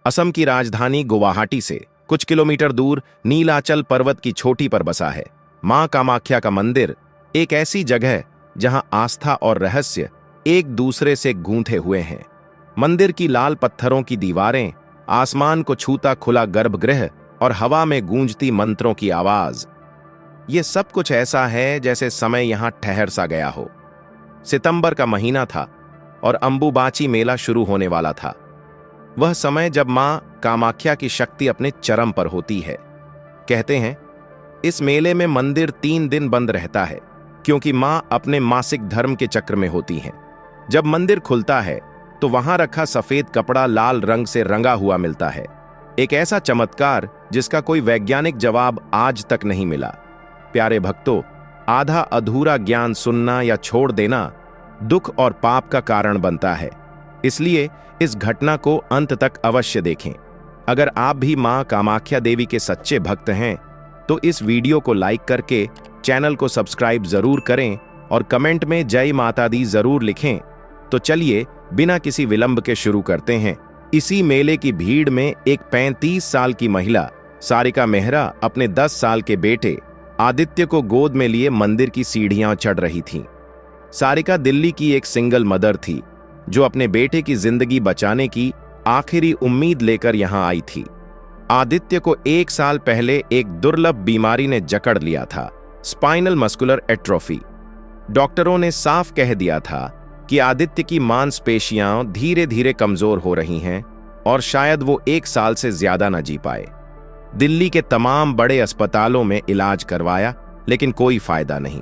असम की राजधानी गुवाहाटी से कुछ किलोमीटर दूर नीलाचल पर्वत की चोटी पर बसा है मां कामाख्या का मंदिर। एक ऐसी जगह जहां आस्था और रहस्य एक दूसरे से गूंथे हुए हैं। मंदिर की लाल पत्थरों की दीवारें, आसमान को छूता खुला गर्भगृह और हवा में गूंजती मंत्रों की आवाज, ये सब कुछ ऐसा है जैसे समय यहां ठहर सा गया हो। सितंबर का महीना था और अंबुबाची मेला शुरू होने वाला था। वह समय जब मां कामाख्या की शक्ति अपने चरम पर होती है। कहते हैं इस मेले में मंदिर 3 दिन बंद रहता है क्योंकि मां अपने मासिक धर्म के चक्र में होती हैं। जब मंदिर खुलता है तो वहां रखा सफेद कपड़ा लाल रंग से रंगा हुआ मिलता है। एक ऐसा चमत्कार जिसका कोई वैज्ञानिक जवाब आज तक नहीं मिला। प्यारे भक्तों, आधा अधूरा ज्ञान सुनना या छोड़ देना दुख और पाप का कारण बनता है। इसलिए इस घटना को अंत तक अवश्य देखें। अगर आप भी मां कामाख्या देवी के सच्चे भक्त हैं तो इस वीडियो को लाइक करके चैनल को सब्सक्राइब जरूर करें और कमेंट में जय माता दी जरूर लिखें। तो चलिए बिना किसी विलंब के शुरू करते हैं। इसी मेले की भीड़ में एक 35 साल की महिला सारिका मेहरा अपने 10 साल के बेटे आदित्य को गोद में लिए मंदिर की सीढ़ियां चढ़ रही थीं। सारिका दिल्ली की एक सिंगल मदर थी जो अपने बेटे की जिंदगी बचाने की आखिरी उम्मीद लेकर यहां आई थी। आदित्य को 1 साल पहले एक दुर्लभ बीमारी ने जकड़ लिया था, स्पाइनल मस्कुलर एट्रोफी। डॉक्टरों ने साफ कह दिया था कि आदित्य की मांसपेशियां धीरे धीरे कमजोर हो रही हैं और शायद वो 1 साल से ज्यादा न जी पाए। दिल्ली के तमाम बड़े अस्पतालों में इलाज करवाया लेकिन कोई फायदा नहीं।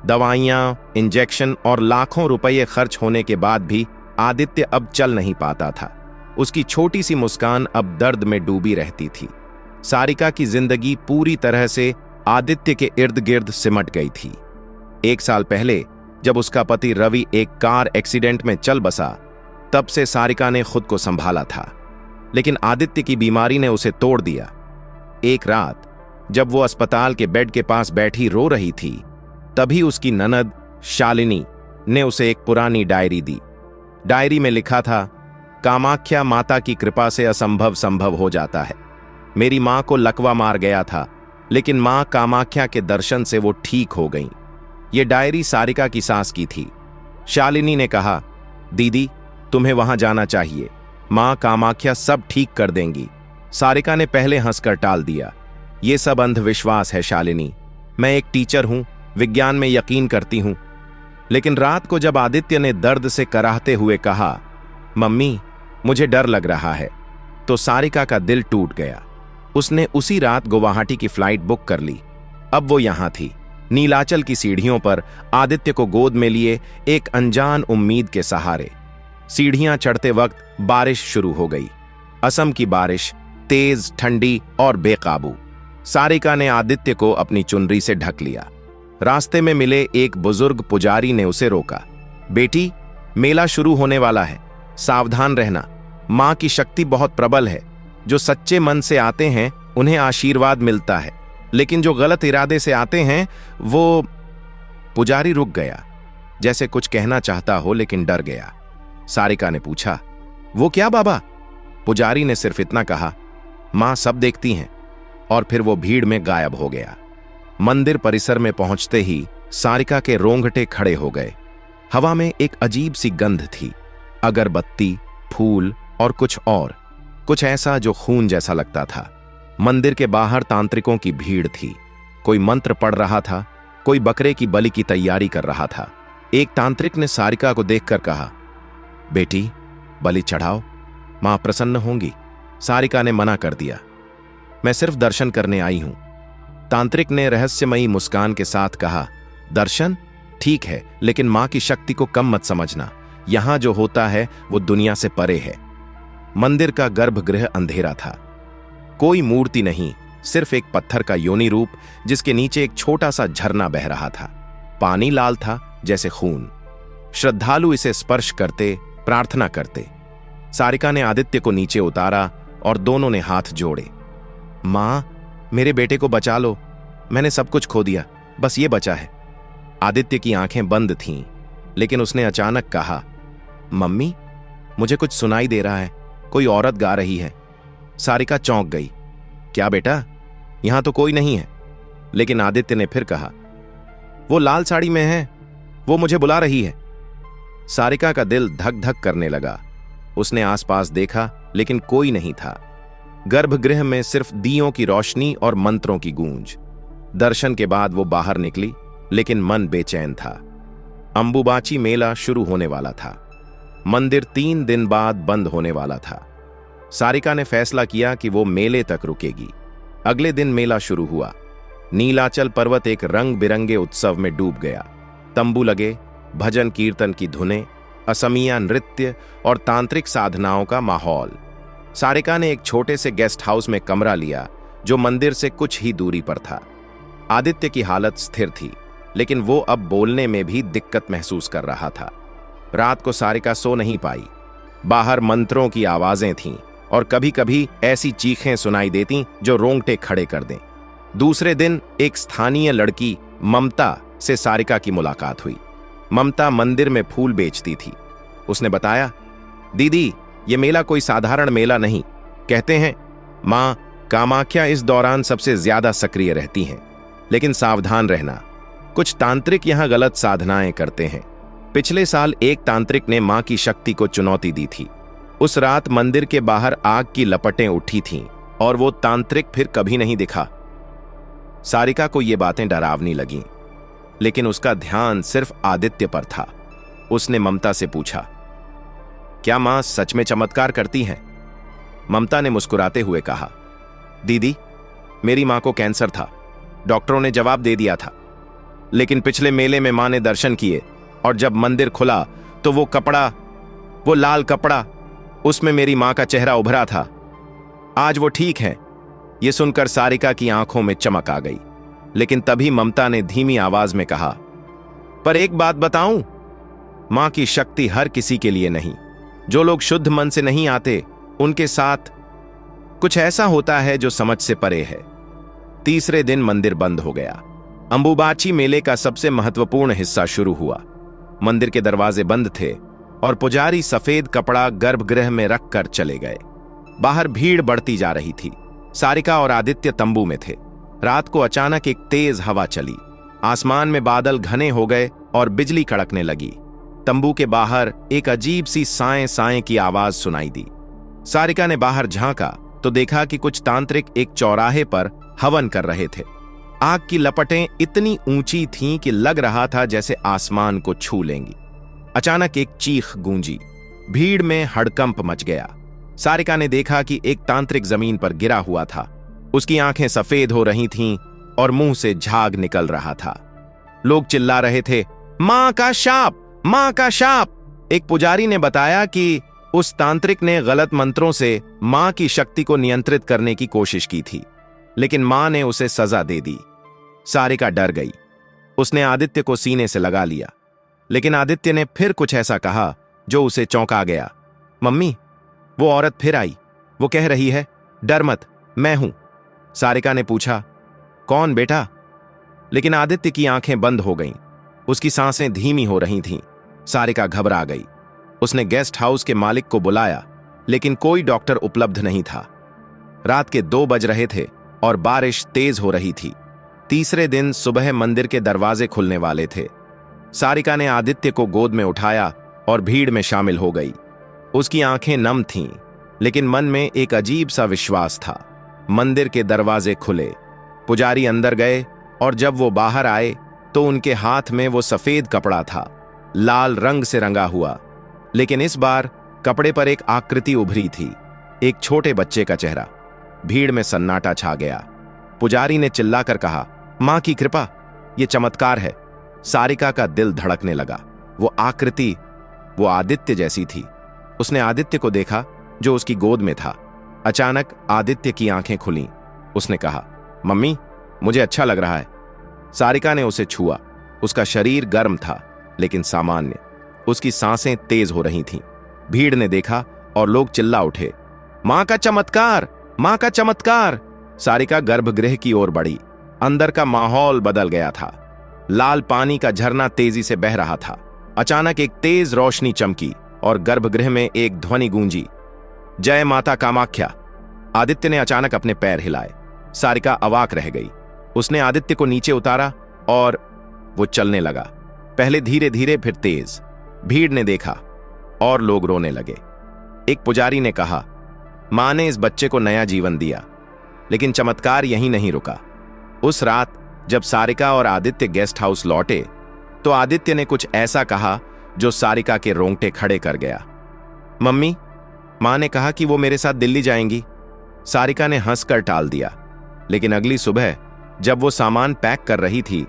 दवाइयां, इंजेक्शन और लाखों रुपये खर्च होने के बाद भी आदित्य अब चल नहीं पाता था। उसकी छोटी सी मुस्कान अब दर्द में डूबी रहती थी। सारिका की जिंदगी पूरी तरह से आदित्य के इर्द गिर्द सिमट गई थी। 1 साल पहले जब उसका पति रवि एक कार एक्सीडेंट में चल बसा, तब से सारिका ने खुद को संभाला था, लेकिन आदित्य की बीमारी ने उसे तोड़ दिया। एक रात जब वो अस्पताल के बेड के पास बैठी रो रही थी, तभी उसकी ननद शालिनी ने उसे एक पुरानी डायरी दी। डायरी में लिखा था, कामाख्या माता की कृपा से असंभव संभव हो जाता है। मेरी मां को लकवा मार गया था, लेकिन मां कामाख्या के दर्शन से वो ठीक हो गईं। ये डायरी सारिका की सास की थी। शालिनी ने कहा, दीदी तुम्हें वहां जाना चाहिए, मां कामाख्या सब ठीक कर देंगी। सारिका ने पहले हंसकर टाल दिया, ये सब अंधविश्वास है शालिनी, मैं एक टीचर हूं, विज्ञान में यकीन करती हूं। लेकिन रात को जब आदित्य ने दर्द से कराहते हुए कहा, मम्मी मुझे डर लग रहा है, तो सारिका का दिल टूट गया। उसने उसी रात गुवाहाटी की फ्लाइट बुक कर ली। अब वो यहां थी, नीलाचल की सीढ़ियों पर, आदित्य को गोद में लिए एक अनजान उम्मीद के सहारे। सीढ़ियां चढ़ते वक्त बारिश शुरू हो गई। असम की बारिश, तेज, ठंडी और बेकाबू। सारिका ने आदित्य को अपनी चुनरी से ढक लिया। रास्ते में मिले एक बुजुर्ग पुजारी ने उसे रोका, बेटी मेला शुरू होने वाला है, सावधान रहना। मां की शक्ति बहुत प्रबल है, जो सच्चे मन से आते हैं उन्हें आशीर्वाद मिलता है, लेकिन जो गलत इरादे से आते हैं वो। पुजारी रुक गया, जैसे कुछ कहना चाहता हो लेकिन डर गया। सारिका ने पूछा, वो क्या बाबा? पुजारी ने सिर्फ इतना कहा, मां सब देखती हैं, और फिर वो भीड़ में गायब हो गया। मंदिर परिसर में पहुंचते ही सारिका के रोंगटे खड़े हो गए। हवा में एक अजीब सी गंध थी, अगरबत्ती, फूल और कुछ ऐसा जो खून जैसा लगता था। मंदिर के बाहर तांत्रिकों की भीड़ थी। कोई मंत्र पढ़ रहा था, कोई बकरे की बलि की तैयारी कर रहा था। एक तांत्रिक ने सारिका को देखकर कहा, बेटी बलि चढ़ाओ, मां प्रसन्न होंगी। सारिका ने मना कर दिया, मैं सिर्फ दर्शन करने आई हूं। तांत्रिक ने रहस्यमयी मुस्कान के साथ कहा, दर्शन ठीक है, लेकिन मां की शक्ति को कम मत समझना। यहां जो होता है वो दुनिया से परे है। मंदिर का गर्भगृह अंधेरा था। कोई मूर्ति नहीं, सिर्फ एक पत्थर का योनि रूप जिसके नीचे एक छोटा सा झरना बह रहा था। पानी लाल था जैसे खून। श्रद्धालु इसे स्पर्श करते, प्रार्थना करते। सारिका ने आदित्य को नीचे उतारा और दोनों ने हाथ जोड़े। मां मेरे बेटे को बचा लो, मैंने सब कुछ खो दिया, बस ये बचा है। आदित्य की आंखें बंद थीं, लेकिन उसने अचानक कहा, मम्मी मुझे कुछ सुनाई दे रहा है, कोई औरत गा रही है। सारिका चौंक गई। क्या बेटा, यहां तो कोई नहीं है। लेकिन आदित्य ने फिर कहा, वो लाल साड़ी में है, वो मुझे बुला रही है। सारिका का दिल धक धक करने लगा। उसने आसपास देखा लेकिन कोई नहीं था। गर्भगृह में सिर्फ दियों की रोशनी और मंत्रों की गूंज। दर्शन के बाद वो बाहर निकली, लेकिन मन बेचैन था। अंबुबाची मेला शुरू होने वाला था। मंदिर 3 दिन बाद बंद होने वाला था। सारिका ने फैसला किया कि वो मेले तक रुकेगी। अगले दिन मेला शुरू हुआ। नीलाचल पर्वत एक रंग बिरंगे उत्सव में डूब गया। तंबू लगे, भजन कीर्तन की धुनें, असमिया नृत्य और तांत्रिक साधनाओं का माहौल। सारिका ने एक छोटे से गेस्ट हाउस में कमरा लिया जो मंदिर से कुछ ही दूरी पर था। आदित्य की हालत स्थिर थी, लेकिन वो अब बोलने में भी दिक्कत महसूस कर रहा था। रात को सारिका सो नहीं पाई। बाहर मंत्रों की आवाजें थीं और कभी कभी ऐसी चीखें सुनाई देती जो रोंगटे खड़े कर दें। दूसरे दिन एक स्थानीय लड़की ममता से सारिका की मुलाकात हुई। ममता मंदिर में फूल बेचती थी। उसने बताया, दीदी, ये मेला कोई साधारण मेला नहीं। कहते हैं मां कामाख्या इस दौरान सबसे ज्यादा सक्रिय रहती हैं। लेकिन सावधान रहना, कुछ तांत्रिक यहां गलत साधनाएं करते हैं। पिछले साल एक तांत्रिक ने मां की शक्ति को चुनौती दी थी। उस रात मंदिर के बाहर आग की लपटें उठी थीं और वो तांत्रिक फिर कभी नहीं दिखा। सारिका को ये बातें डरावनी लगीं, लेकिन उसका ध्यान सिर्फ आदित्य पर था। उसने ममता से पूछा, क्या मां सच में चमत्कार करती हैं? ममता ने मुस्कुराते हुए कहा, दीदी, मेरी मां को कैंसर था। डॉक्टरों ने जवाब दे दिया था। लेकिन पिछले मेले में मां ने दर्शन किए और जब मंदिर खुला तो वो लाल कपड़ा, उसमें मेरी मां का चेहरा उभरा था। आज वो ठीक है। यह सुनकर सारिका की आंखों में चमक आ गई। लेकिन तभी ममता ने धीमी आवाज में कहा, पर एक बात बताऊं, मां की शक्ति हर किसी के लिए नहीं। जो लोग शुद्ध मन से नहीं आते, उनके साथ कुछ ऐसा होता है जो समझ से परे है। तीसरे दिन मंदिर बंद हो गया। अंबुबाची मेले का सबसे महत्वपूर्ण हिस्सा शुरू हुआ। मंदिर के दरवाजे बंद थे और पुजारी सफेद कपड़ा गर्भगृह में रखकर चले गए। बाहर भीड़ बढ़ती जा रही थी। सारिका और आदित्य तंबू में थे। रात को अचानक एक तेज हवा चली। आसमान में बादल घने हो गए और बिजली कड़कने लगी। तंबू के बाहर एक अजीब सी साएं साएं की आवाज सुनाई दी। सारिका ने बाहर झांका तो देखा कि कुछ तांत्रिक एक चौराहे पर हवन कर रहे थे। आग की लपटें इतनी ऊंची थीं कि लग रहा था जैसे आसमान को छू लेंगी। अचानक एक चीख गूंजी। भीड़ में हड़कंप मच गया। सारिका ने देखा कि एक तांत्रिक जमीन पर गिरा हुआ था। उसकी आंखें सफेद हो रही थीं और मुंह से झाग निकल रहा था। लोग चिल्ला रहे थे, मां का शाप, मां का शाप। एक पुजारी ने बताया कि उस तांत्रिक ने गलत मंत्रों से मां की शक्ति को नियंत्रित करने की कोशिश की थी, लेकिन मां ने उसे सजा दे दी। सारिका डर गई। उसने आदित्य को सीने से लगा लिया, लेकिन आदित्य ने फिर कुछ ऐसा कहा जो उसे चौंका गया। मम्मी, वो औरत फिर आई। वो कह रही है, डर मत, मैं हूं। सारिका ने पूछा, कौन बेटा? लेकिन आदित्य की आंखें बंद हो गईं। उसकी सांसें धीमी हो रही थीं। सारिका घबरा गई। उसने गेस्ट हाउस के मालिक को बुलाया, लेकिन कोई डॉक्टर उपलब्ध नहीं था। रात के 2 बज रहे थे और बारिश तेज हो रही थी। तीसरे दिन सुबह मंदिर के दरवाजे खुलने वाले थे। सारिका ने आदित्य को गोद में उठाया और भीड़ में शामिल हो गई। उसकी आंखें नम थीं, लेकिन मन में एक अजीब सा विश्वास था। मंदिर के दरवाजे खुले, पुजारी अंदर गए और जब वो बाहर आए तो उनके हाथ में वो सफेद कपड़ा था, लाल रंग से रंगा हुआ। लेकिन इस बार कपड़े पर एक आकृति उभरी थी, एक छोटे बच्चे का चेहरा। भीड़ में सन्नाटा छा गया। पुजारी ने चिल्लाकर कहा, मां की कृपा, यह चमत्कार है। सारिका का दिल धड़कने लगा। वो आकृति वो आदित्य जैसी थी। उसने आदित्य को देखा जो उसकी गोद में था। अचानक आदित्य की आंखें खुलीं। उसने कहा, मम्मी, मुझे अच्छा लग रहा है। सारिका ने उसे छुआ। उसका शरीर गर्म था, लेकिन सामान्य। उसकी सांसें तेज हो रही थीं। भीड़ ने देखा और लोग चिल्ला उठे, मां का चमत्कार, मां का चमत्कार। सारिका गर्भगृह की ओर बढ़ी। अंदर का माहौल बदल गया था। लाल पानी का झरना तेजी से बह रहा था। अचानक एक तेज रोशनी चमकी और गर्भगृह में एक ध्वनि गूंजी, जय माता कामाख्या। आदित्य ने अचानक अपने पैर हिलाए। सारिका अवाक रह गई। उसने आदित्य को नीचे उतारा और वो चलने लगा, पहले धीरे धीरे फिर तेज। भीड़ ने देखा और लोग रोने लगे। एक पुजारी ने कहा, मां ने इस बच्चे को नया जीवन दिया। लेकिन चमत्कार यहीं नहीं रुका। उस रात जब सारिका और आदित्य गेस्ट हाउस लौटे तो आदित्य ने कुछ ऐसा कहा जो सारिका के रोंगटे खड़े कर गया। मम्मी, मां ने कहा कि वो मेरे साथ दिल्ली जाएंगी। सारिका ने हंसकर टाल दिया। लेकिन अगली सुबह जब वो सामान पैक कर रही थी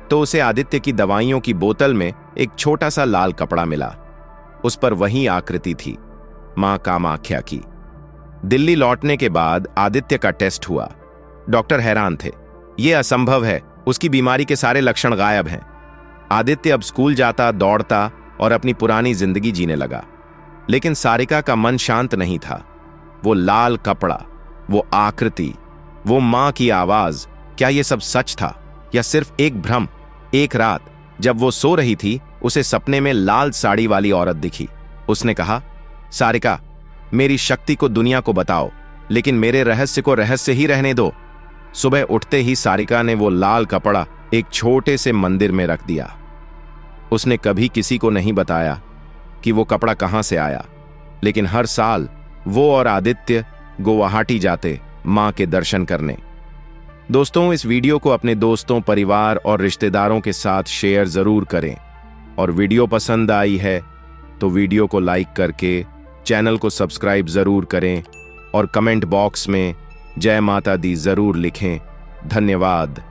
तो उसे आदित्य की दवाइयों की बोतल में एक छोटा सा लाल कपड़ा मिला। उस पर वही आकृति थी, मां कामाख्या की। दिल्ली लौटने के बाद आदित्य का टेस्ट हुआ। डॉक्टर हैरान थे। यह असंभव है, उसकी बीमारी के सारे लक्षण गायब हैं। आदित्य अब स्कूल जाता, दौड़ता और अपनी पुरानी जिंदगी जीने लगा। लेकिन सारिका का मन शांत नहीं था। वो लाल कपड़ा, वो आकृति, वो मां की आवाज, क्या ये सब सच था या सिर्फ एक भ्रम? एक रात जब वो सो रही थी, उसे सपने में लाल साड़ी वाली औरत दिखी। उसने कहा, सारिका, मेरी शक्ति को दुनिया को बताओ, लेकिन मेरे रहस्य को रहस्य ही रहने दो। सुबह उठते ही सारिका ने वो लाल कपड़ा एक छोटे से मंदिर में रख दिया। उसने कभी किसी को नहीं बताया कि वो कपड़ा कहां से आया। लेकिन हर साल वो और आदित्य गुवाहाटी जाते मां के दर्शन करने। दोस्तों, इस वीडियो को अपने दोस्तों, परिवार और रिश्तेदारों के साथ शेयर जरूर करें। और वीडियो पसंद आई है तो वीडियो को लाइक करके चैनल को सब्सक्राइब जरूर करें और कमेंट बॉक्स में जय माता दी जरूर लिखें। धन्यवाद।